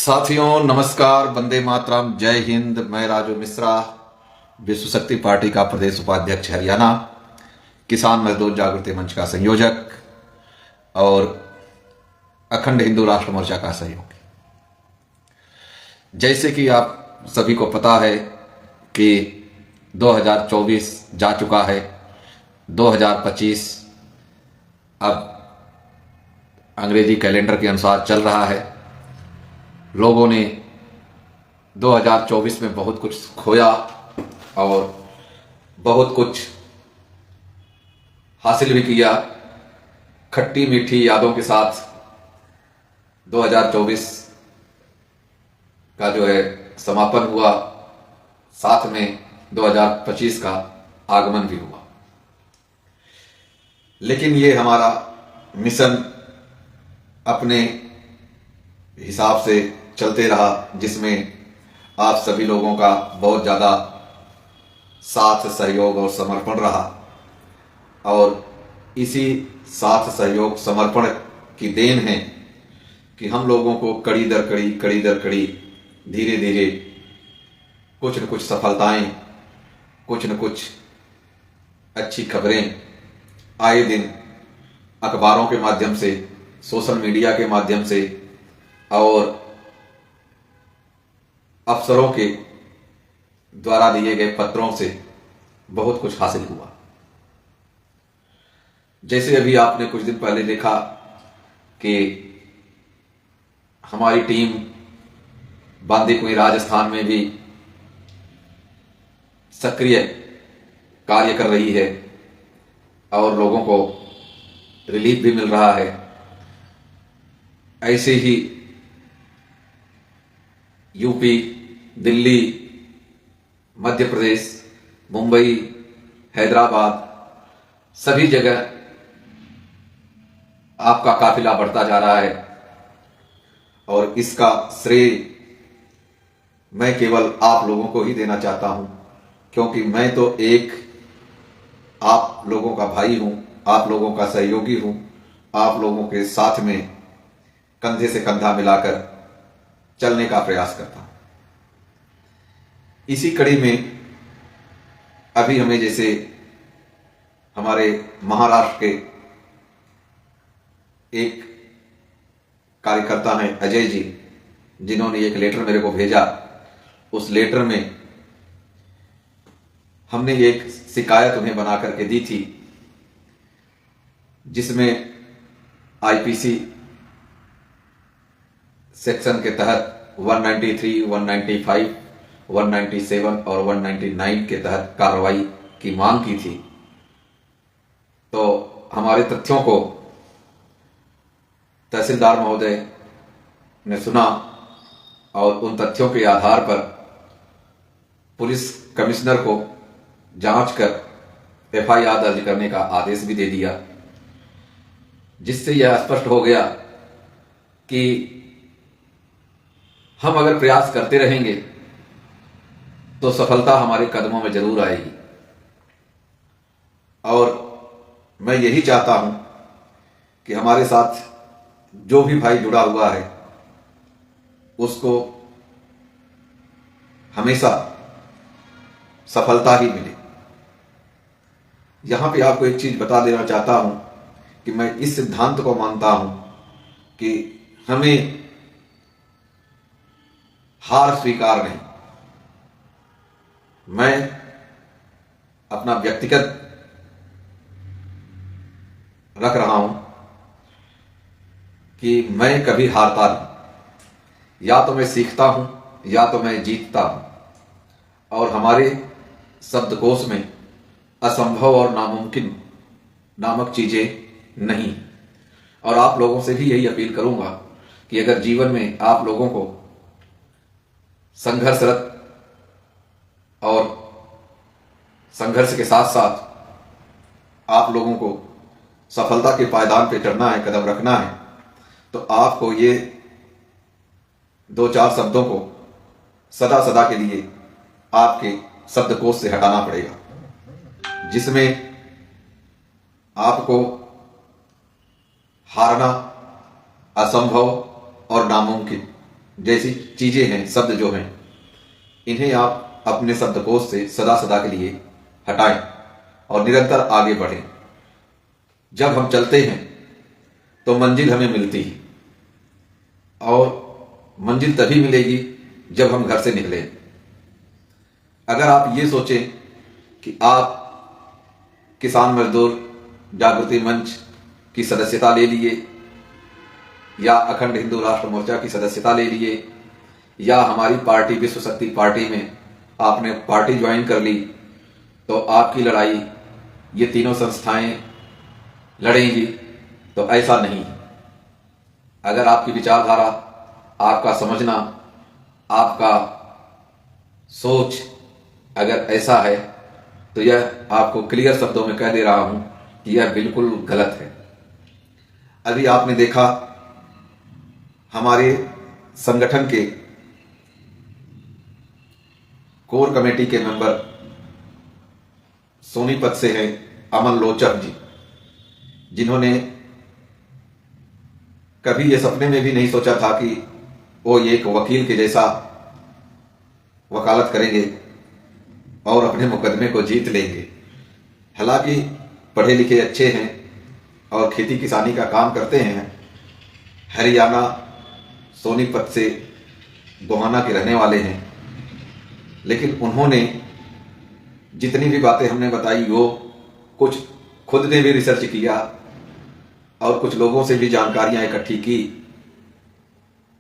साथियों नमस्कार, वंदे मातरम, जय हिंद। मैं राजू मिश्रा, विश्व शक्ति पार्टी का प्रदेश उपाध्यक्ष हरियाणा, किसान मजदूर जागृति मंच का संयोजक और अखंड हिंदू राष्ट्र मोर्चा का सहयोगी। जैसे कि आप सभी को पता है कि 2024 जा चुका है, 2025 अब अंग्रेजी कैलेंडर के अनुसार चल रहा है। लोगों ने 2024 में बहुत कुछ खोया और बहुत कुछ हासिल भी किया। खट्टी मीठी यादों के साथ 2024 का जो है समापन हुआ, साथ में 2025 का आगमन भी हुआ। लेकिन ये हमारा मिशन अपने हिसाब से चलते रहा, जिसमें आप सभी लोगों का बहुत ज़्यादा साथ सहयोग और समर्पण रहा। और इसी साथ सहयोग समर्पण की देन है कि हम लोगों को कड़ी दर कड़ी धीरे धीरे कुछ न कुछ सफलताएं, कुछ न कुछ अच्छी खबरें आए दिन अखबारों के माध्यम से, सोशल मीडिया के माध्यम से और अफसरों के द्वारा दिए गए पत्रों से बहुत कुछ हासिल हुआ। जैसे अभी आपने कुछ दिन पहले देखा कि हमारी टीम बांदीकुई राजस्थान में भी सक्रिय कार्य कर रही है और लोगों को रिलीफ भी मिल रहा है। ऐसे ही यूपी, दिल्ली, मध्य प्रदेश, मुंबई, हैदराबाद, सभी जगह आपका काफिला बढ़ता जा रहा है। और इसका श्रेय मैं केवल आप लोगों को ही देना चाहता हूं, क्योंकि मैं तो एक आप लोगों का भाई हूं, आप लोगों का सहयोगी हूं, आप लोगों के साथ में कंधे से कंधा मिलाकर चलने का प्रयास करता हूं। इसी कड़ी में अभी हमें, जैसे हमारे महाराष्ट्र के एक कार्यकर्ता हैं अजय जी, जिन्होंने एक लेटर मेरे को भेजा। उस लेटर में हमने एक शिकायत उन्हें बना करके दी थी, जिसमें आईपीसी सेक्शन के तहत 193, 195, 197 और 199 के तहत कार्रवाई की मांग की थी। तो हमारे तथ्यों को तहसीलदार महोदय ने सुना और उन तथ्यों के आधार पर पुलिस कमिश्नर को जांच कर एफआईआर दर्ज करने का आदेश भी दे दिया, जिससे यह स्पष्ट हो गया कि हम अगर प्रयास करते रहेंगे तो सफलता हमारे कदमों में जरूर आएगी। और मैं यही चाहता हूं कि हमारे साथ जो भी भाई जुड़ा हुआ है उसको हमेशा सफलता ही मिले। यहां पे आपको एक चीज बता देना चाहता हूं कि मैं इस सिद्धांत को मानता हूं कि हमें हार स्वीकार नहीं। मैं अपना व्यक्तिगत रख रहा हूं कि मैं कभी हारता नहीं। या तो मैं सीखता हूं या तो मैं जीतता हूं। और हमारे शब्दकोश में असंभव और नामुमकिन नामक चीजें नहीं। और आप लोगों से भी यही अपील करूंगा कि अगर जीवन में आप लोगों को संघर्षरत और संघर्ष के साथ साथ आप लोगों को सफलता के पायदान पे चढ़ना है, कदम रखना है, तो आपको ये दो चार शब्दों को सदा सदा के लिए आपके शब्दकोश से हटाना पड़ेगा, जिसमें आपको हारना, असंभव और नामुमकिन जैसी चीजें हैं, शब्द जो हैं, इन्हें आप अपने शब्दकोश से सदा सदा के लिए हटाएं और निरंतर आगे बढ़ें। जब हम चलते हैं तो मंजिल हमें मिलती है, और मंजिल तभी मिलेगी जब हम घर से निकलें। अगर आप ये सोचें कि आप किसान मजदूर जागृति मंच की सदस्यता ले लिए, या अखंड हिंदू राष्ट्र मोर्चा की सदस्यता ले लिए, या हमारी पार्टी विश्व शक्ति पार्टी में आपने पार्टी ज्वाइन कर ली, तो आपकी लड़ाई ये तीनों संस्थाएं लड़ेंगी, तो ऐसा नहीं। अगर आपकी विचारधारा, आपका समझना, आपका सोच अगर ऐसा है, तो यह आपको क्लियर शब्दों में कह दे रहा हूं कि यह बिल्कुल गलत है। अभी आपने देखा हमारे संगठन के कोर कमेटी के मेंबर सोनीपत से हैं अमन लोचक जी, जिन्होंने कभी ये सपने में भी नहीं सोचा था कि वो एक वकील के जैसा वकालत करेंगे और अपने मुकदमे को जीत लेंगे। हालांकि पढ़े लिखे अच्छे हैं और खेती किसानी का काम करते हैं। हरियाणा सोनीपत से गोहाना के रहने वाले हैं, लेकिन उन्होंने जितनी भी बातें हमने बताई वो कुछ खुद ने भी रिसर्च किया और कुछ लोगों से भी जानकारियां इकट्ठी की,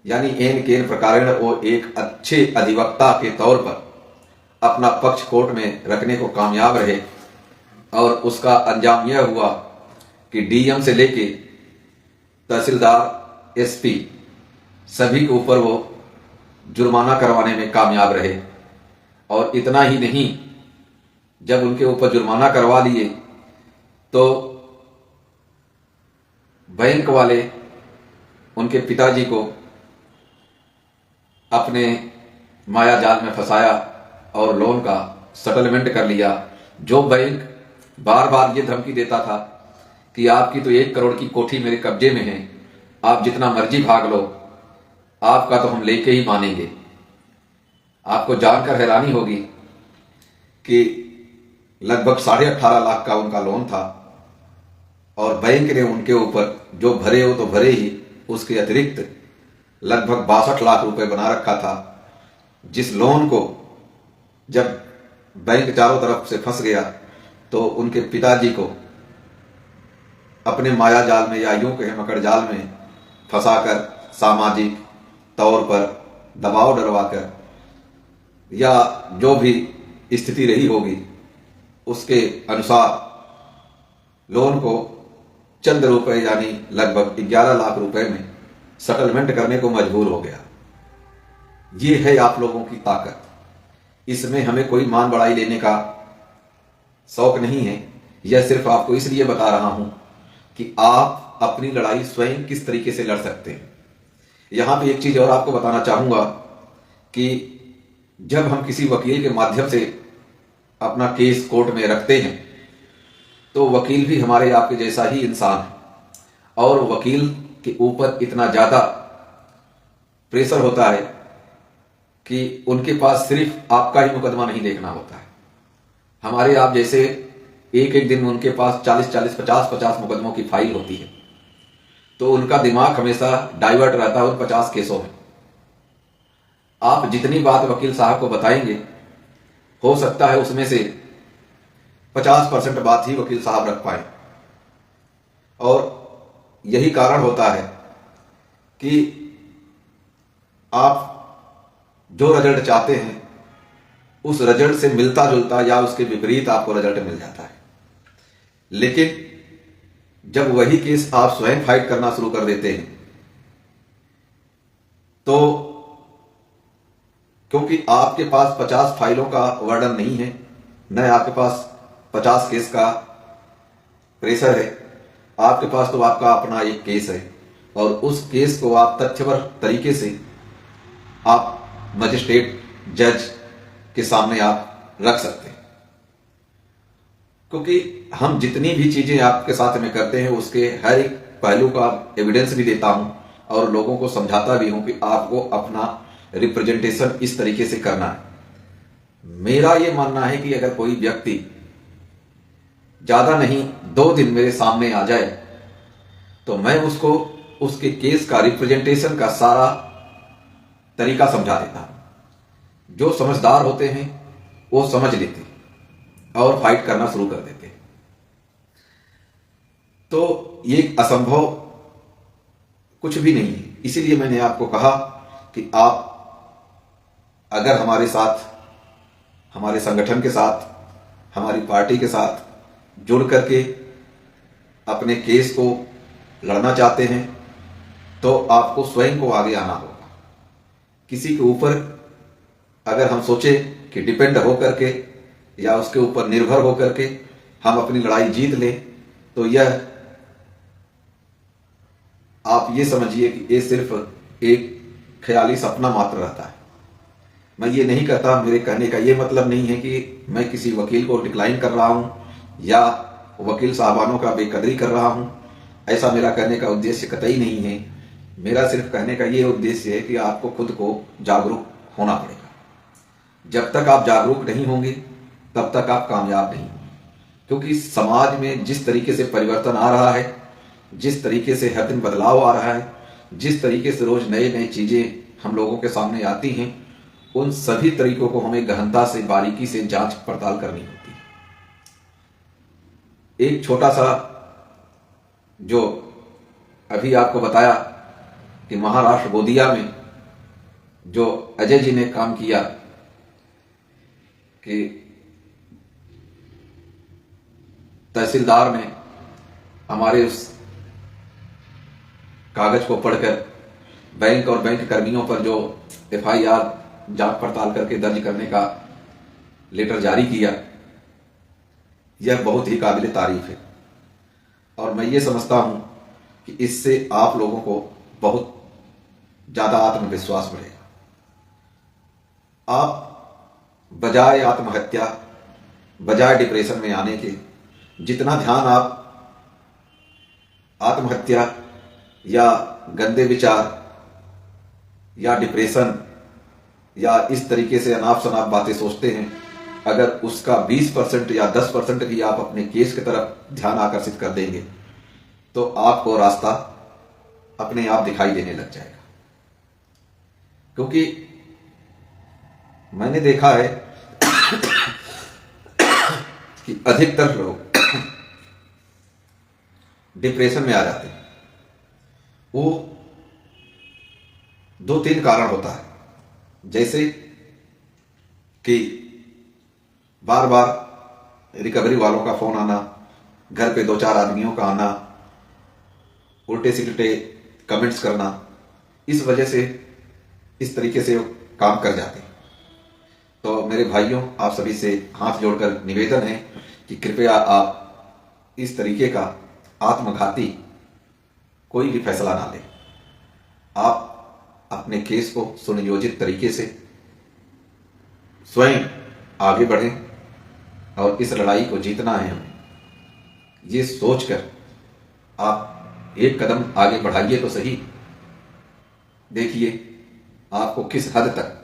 यानी एन केन प्रकारेण वो एक अच्छे अधिवक्ता के तौर पर अपना पक्ष कोर्ट में रखने को कामयाब रहे। और उसका अंजाम यह हुआ कि डीएम से लेके तहसीलदार, एसपी सभी के ऊपर वो जुर्माना करवाने में कामयाब रहे। और इतना ही नहीं, जब उनके ऊपर जुर्माना करवा लिए तो बैंक वाले उनके पिताजी को अपने माया जाल में फंसाया और लोन का सेटलमेंट कर लिया। जो बैंक बार बार ये धमकी देता था कि आपकी तो 1 करोड़ की कोठी मेरे कब्जे में है, आप जितना मर्जी भाग लो, आपका तो हम लेके ही मानेंगे। आपको जानकर हैरानी होगी कि लगभग 18.5 लाख का उनका लोन था और बैंक ने उनके ऊपर जो भरे हो तो भरे ही, उसके अतिरिक्त लगभग 62 लाख रुपए बना रखा था। जिस लोन को जब बैंक चारों तरफ से फंस गया तो उनके पिताजी को अपने माया जाल में, या यूं कहें मकड़ जाल में फंसाकर सामाजिक तौर पर दबाव डरवाकर, या जो भी स्थिति रही होगी उसके अनुसार लोन को चंद रुपए यानी लगभग 11 लाख रुपए में सेटलमेंट करने को मजबूर हो गया। ये है आप लोगों की ताकत। इसमें हमें कोई मान बढ़ाई लेने का शौक नहीं है। यह सिर्फ आपको इसलिए बता रहा हूं कि आप अपनी लड़ाई स्वयं किस तरीके से लड़ सकते हैं। यहां पे एक चीज और आपको बताना चाहूंगा कि जब हम किसी वकील के माध्यम से अपना केस कोर्ट में रखते हैं तो वकील भी हमारे आपके जैसा ही इंसान है, और वकील के ऊपर इतना ज्यादा प्रेशर होता है कि उनके पास सिर्फ आपका ही मुकदमा नहीं देखना होता है। हमारे आप जैसे एक एक दिन उनके पास 40-40, 50-50 मुकदमों की फाइल होती है, तो उनका दिमाग हमेशा डाइवर्ट रहता है उन 50 केसों में। आप जितनी बात वकील साहब को बताएंगे, हो सकता है उसमें से 50% बात ही वकील साहब रख पाए। और यही कारण होता है कि आप जो रिजल्ट चाहते हैं उस रिजल्ट से मिलता जुलता या उसके विपरीत आपको रिजल्ट मिल जाता है। लेकिन जब वही केस आप स्वयं फाइट करना शुरू कर देते हैं तो क्योंकि आपके पास 50 फाइलों का वर्णन नहीं है, न आपके पास 50 केस का प्रेशर है, आपके पास तो आपका अपना एक केस है और उस केस को आप तथ्यपर तरीके से आप मजिस्ट्रेट, जज के सामने आप रख सकते हैं। क्योंकि हम जितनी भी चीजें आपके साथ में करते हैं उसके हर एक पहलू का एविडेंस भी देता हूं और लोगों को समझाता भी हूं कि आपको अपना रिप्रेजेंटेशन इस तरीके से करना है। मेरा ये मानना है कि अगर कोई व्यक्ति ज्यादा नहीं 2 दिन मेरे सामने आ जाए तो मैं उसको उसके केस का रिप्रेजेंटेशन का सारा तरीका समझा देता हूं। जो समझदार होते हैं वो समझ लेते और फाइट करना शुरू कर देते। तो ये असंभव कुछ भी नहीं है। इसीलिए मैंने आपको कहा कि आप अगर हमारे साथ, हमारे संगठन के साथ, हमारी पार्टी के साथ जुड़ करके अपने केस को लड़ना चाहते हैं तो आपको स्वयं को आगे आना होगा। किसी के ऊपर अगर हम सोचे कि डिपेंड हो करके या उसके ऊपर निर्भर हो करके हम अपनी लड़ाई जीत लें तो यह आप ये समझिए कि ये सिर्फ एक ख्याली सपना मात्र रहता है। मैं ये नहीं कहता, मेरे कहने का ये मतलब नहीं है कि मैं किसी वकील को डिक्लाइन कर रहा हूं या वकील साहबानों का बेकदरी कर रहा हूं। ऐसा मेरा कहने का उद्देश्य कतई नहीं है। मेरा सिर्फ कहने का ये उद्देश्य है कि आपको खुद को जागरूक होना पड़ेगा। जब तक आप जागरूक नहीं होंगे तब तक आप कामयाब नहीं होंगे। क्योंकि समाज में जिस तरीके से परिवर्तन आ रहा है, जिस तरीके से हर दिन बदलाव आ रहा है, जिस तरीके से रोज नए नए चीजें हम लोगों के सामने आती हैं, उन सभी तरीकों को हमें गहनता से, बारीकी से जांच पड़ताल करनी होती है। एक छोटा सा जो अभी आपको बताया कि महाराष्ट्र गोंदिया में जो अजय जी ने काम किया कि तहसीलदार ने हमारे उस कागज को पढ़कर बैंक और बैंक कर्मियों पर जो एफआईआर जांच पड़ताल करके दर्ज करने का लेटर जारी किया, यह बहुत ही काबिल तारीफ है। और मैं ये समझता हूं कि इससे आप लोगों को बहुत ज्यादा आत्मविश्वास बढ़ेगा। आप बजाय आत्महत्या, बजाय डिप्रेशन में आने के, जितना ध्यान आप आत्महत्या या गंदे विचार या डिप्रेशन या इस तरीके से अनाप शनाप बातें सोचते हैं, अगर उसका 20% या 10% भी आप अपने केस की तरफ ध्यान आकर्षित कर देंगे तो आपको रास्ता अपने आप दिखाई देने लग जाएगा। क्योंकि मैंने देखा है कि अधिकतर लोग डिप्रेशन में आ जाते हैं। वो 2-3 कारण होता है। जैसे कि बार बार रिकवरी वालों का फोन आना, घर पे 2-4 आदमियों का आना, उल्टे सीधे कमेंट्स करना, इस वजह से इस तरीके से काम कर जाते हैं। तो मेरे भाइयों, आप सभी से हाथ जोड़कर निवेदन है कि कृपया आप इस तरीके का आत्मघाती कोई भी फैसला ना लें। आप अपने केस को सुनियोजित तरीके से स्वयं आगे बढ़ें और इस लड़ाई को जीतना है हमें, ये सोचकर आप एक कदम आगे बढ़ाइए तो सही। देखिए आपको किस हद तक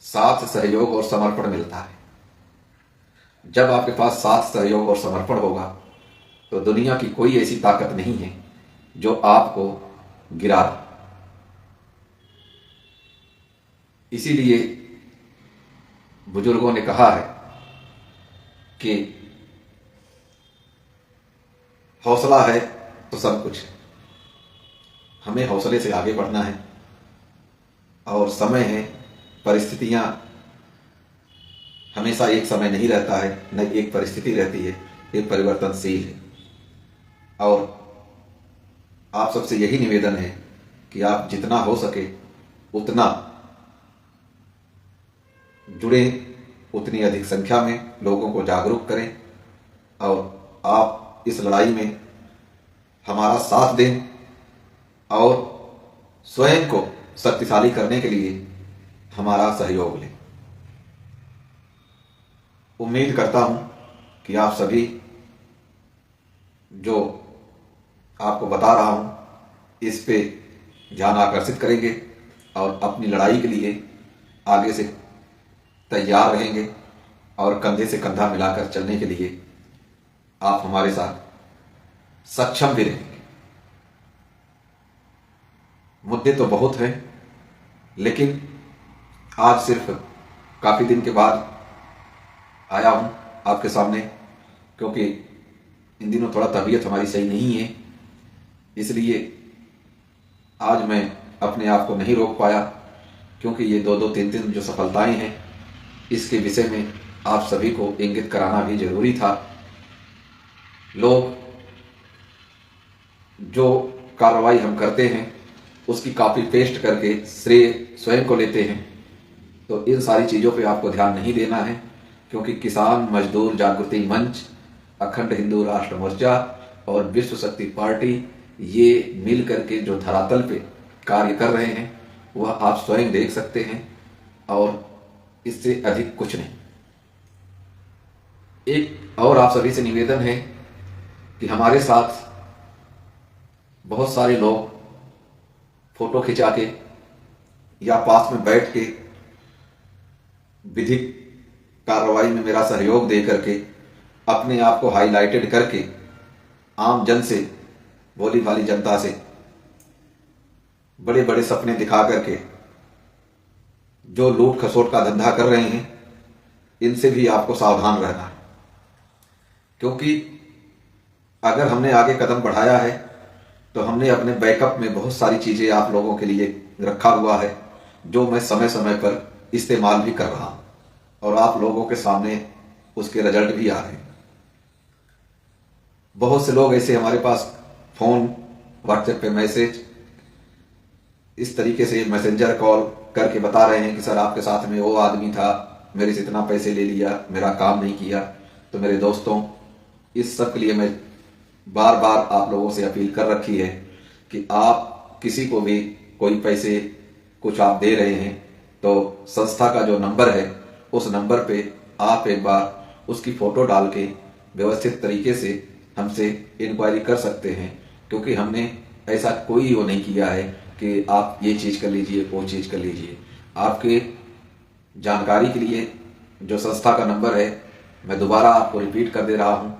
साथ, सहयोग और समर्पण मिलता है। जब आपके पास साथ, सहयोग और समर्पण होगा तो दुनिया की कोई ऐसी ताकत नहीं है जो आपको गिरा दे। इसीलिए बुजुर्गों ने कहा है कि हौसला है तो सब कुछ है। हमें हौसले से आगे बढ़ना है और समय है, परिस्थितियां हमेशा एक समय नहीं रहता है, न एक परिस्थिति रहती है, एक परिवर्तनशील है। और आप सबसे यही निवेदन है कि आप जितना हो सके उतना जुड़े, उतनी अधिक संख्या में लोगों को जागरूक करें और आप इस लड़ाई में हमारा साथ दें और स्वयं को शक्तिशाली करने के लिए हमारा सहयोग लें। उम्मीद करता हूं कि आप सभी जो आपको बता रहा हूं इस पे ध्यान आकर्षित करेंगे और अपनी लड़ाई के लिए आगे से तैयार रहेंगे और कंधे से कंधा मिलाकर चलने के लिए आप हमारे साथ सक्षम भी रहेंगे। मुद्दे तो बहुत हैं, लेकिन आज सिर्फ काफ़ी दिन के बाद आया हूं आपके सामने, क्योंकि इन दिनों थोड़ा तबीयत हमारी सही नहीं है, इसलिए आज मैं अपने आप को नहीं रोक पाया। क्योंकि ये 2-2, 3-3 जो सफलताएं हैं, इसके विषय में आप सभी को इंगित कराना भी जरूरी था। लोग जो कार्रवाई हम करते हैं उसकी कॉपी पेस्ट करके श्रेय स्वयं को लेते हैं, तो इन सारी चीज़ों पे आपको ध्यान नहीं देना है। क्योंकि किसान मजदूर जागृति मंच, अखंड हिंदू राष्ट्र मोर्चा और विश्व शक्ति पार्टी ये मिल करके जो धरातल पे कार्य कर रहे हैं वह आप स्वयं देख सकते हैं, और इससे अधिक कुछ नहीं। एक और आप सभी से निवेदन है कि हमारे साथ बहुत सारे लोग फोटो खिंचा के या पास में बैठ के विधिक कार्रवाई में मेरा सहयोग दे करके अपने आप को हाईलाइटेड करके आम जन से, भोली भाली जनता से बड़े बड़े सपने दिखा करके जो लूट खसोट का धंधा कर रहे हैं, इनसे भी आपको सावधान रहना है। क्योंकि अगर हमने आगे कदम बढ़ाया है तो हमने अपने बैकअप में बहुत सारी चीजें आप लोगों के लिए रखा हुआ है, जो मैं समय समय पर इस्तेमाल भी कर रहा हूं, और आप लोगों के सामने उसके रिजल्ट भी आ रहे हैं। बहुत से लोग ऐसे हमारे पास फोन, व्हाट्सएप पे मैसेज, इस तरीके से मैसेंजर कॉल करके बता रहे हैं कि सर आपके साथ में वो आदमी था, मेरे से इतना पैसे ले लिया, मेरा काम नहीं किया। तो मेरे दोस्तों, इस सब के लिए मैं बार बार आप लोगों से अपील कर रखी है कि आप किसी को भी कोई पैसे कुछ आप दे रहे हैं तो संस्था का जो नंबर है उस नंबर पे आप एक बार उसकी फोटो डाल के व्यवस्थित तरीके से हमसे इंक्वायरी कर सकते हैं। क्योंकि हमने ऐसा कोई वो नहीं किया है कि आप ये चीज़ कर लीजिए, वो चीज़ कर लीजिए। आपके जानकारी के लिए जो संस्था का नंबर है मैं दोबारा आपको रिपीट कर दे रहा हूँ,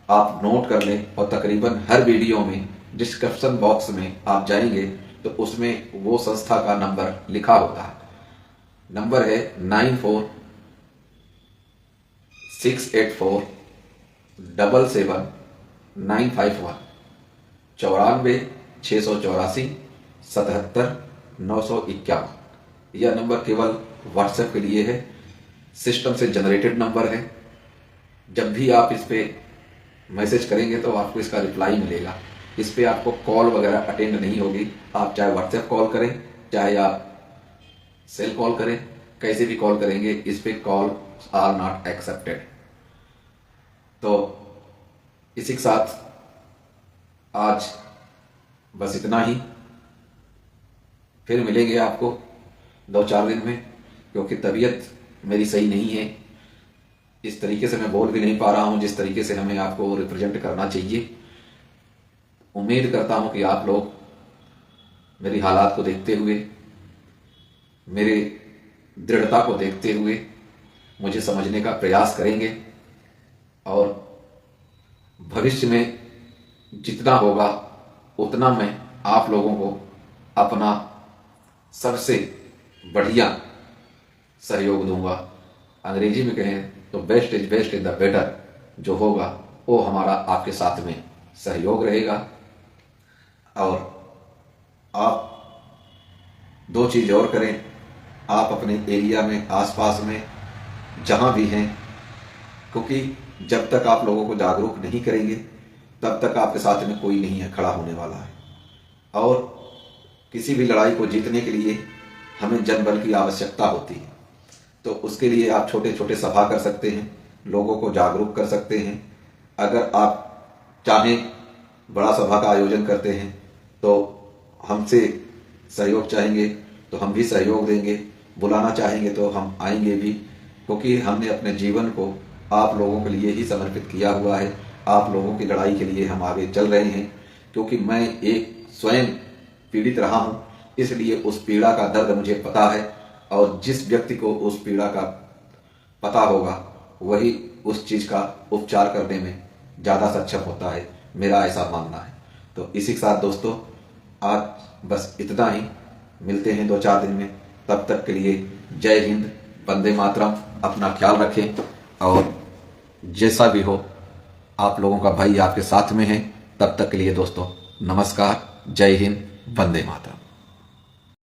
आप नोट कर लें। और तकरीबन हर वीडियो में डिस्क्रिप्शन बॉक्स में आप जाएंगे तो उसमें वो संस्था का नंबर लिखा होता है। नंबर है 9468477951, 94-684-77-951। यह नंबर केवल व्हाट्सएप के लिए है, सिस्टम से जनरेटेड नंबर है। जब भी आप इस पे मैसेज करेंगे तो आपको इसका रिप्लाई मिलेगा। इस पे आपको कॉल वगैरह अटेंड नहीं होगी। आप चाहे व्हाट्सएप कॉल करें, चाहे आप सेल कॉल करें, कैसे भी कॉल करेंगे, इस पे कॉल आर नॉट एक्सेप्टेड। तो इसी के साथ आज बस इतना ही। फिर मिलेंगे आपको 2-4 दिन में, क्योंकि तबीयत मेरी सही नहीं है। इस तरीके से मैं बोल भी नहीं पा रहा हूं जिस तरीके से हमें आपको रिप्रेजेंट करना चाहिए। उम्मीद करता हूं कि आप लोग मेरी हालात को देखते हुए, मेरे दृढ़ता को देखते हुए मुझे समझने का प्रयास करेंगे, और भविष्य में जितना होगा उतना मैं आप लोगों को अपना सबसे बढ़िया सहयोग दूंगा। अंग्रेजी में कहें तो best is best in the better, जो होगा वो हमारा आपके साथ में सहयोग रहेगा। और आप 2 चीज़ और करें, आप अपने एरिया में, आसपास में जहां भी हैं, क्योंकि जब तक आप लोगों को जागरूक नहीं करेंगे तब तक आपके साथ में कोई नहीं है खड़ा होने वाला है। और किसी भी लड़ाई को जीतने के लिए हमें जनबल की आवश्यकता होती है। तो उसके लिए आप छोटे छोटे सभा कर सकते हैं, लोगों को जागरूक कर सकते हैं। अगर आप चाहें बड़ा सभा का आयोजन करते हैं तो हमसे सहयोग चाहेंगे तो हम भी सहयोग देंगे, बुलाना चाहेंगे तो हम आएंगे भी, क्योंकि हमने अपने जीवन को आप लोगों के लिए ही समर्पित किया हुआ है। आप लोगों की लड़ाई के लिए हम आगे चल रहे हैं। क्योंकि मैं एक स्वयं पीड़ित रहा हूं, इसलिए उस पीड़ा का दर्द मुझे पता है। और जिस व्यक्ति को उस पीड़ा का पता होगा वही उस चीज का उपचार करने में ज़्यादा सक्षम होता है, मेरा ऐसा मानना है। तो इसी के साथ दोस्तों आज बस इतना ही, मिलते हैं 2-4 दिन में। तब तक के लिए जय हिंद, वंदे मातरम। अपना ख्याल रखें और जैसा भी हो आप लोगों का भाई आपके साथ में है। तब तक के लिए दोस्तों नमस्कार, जय हिंद, वंदे मातरम।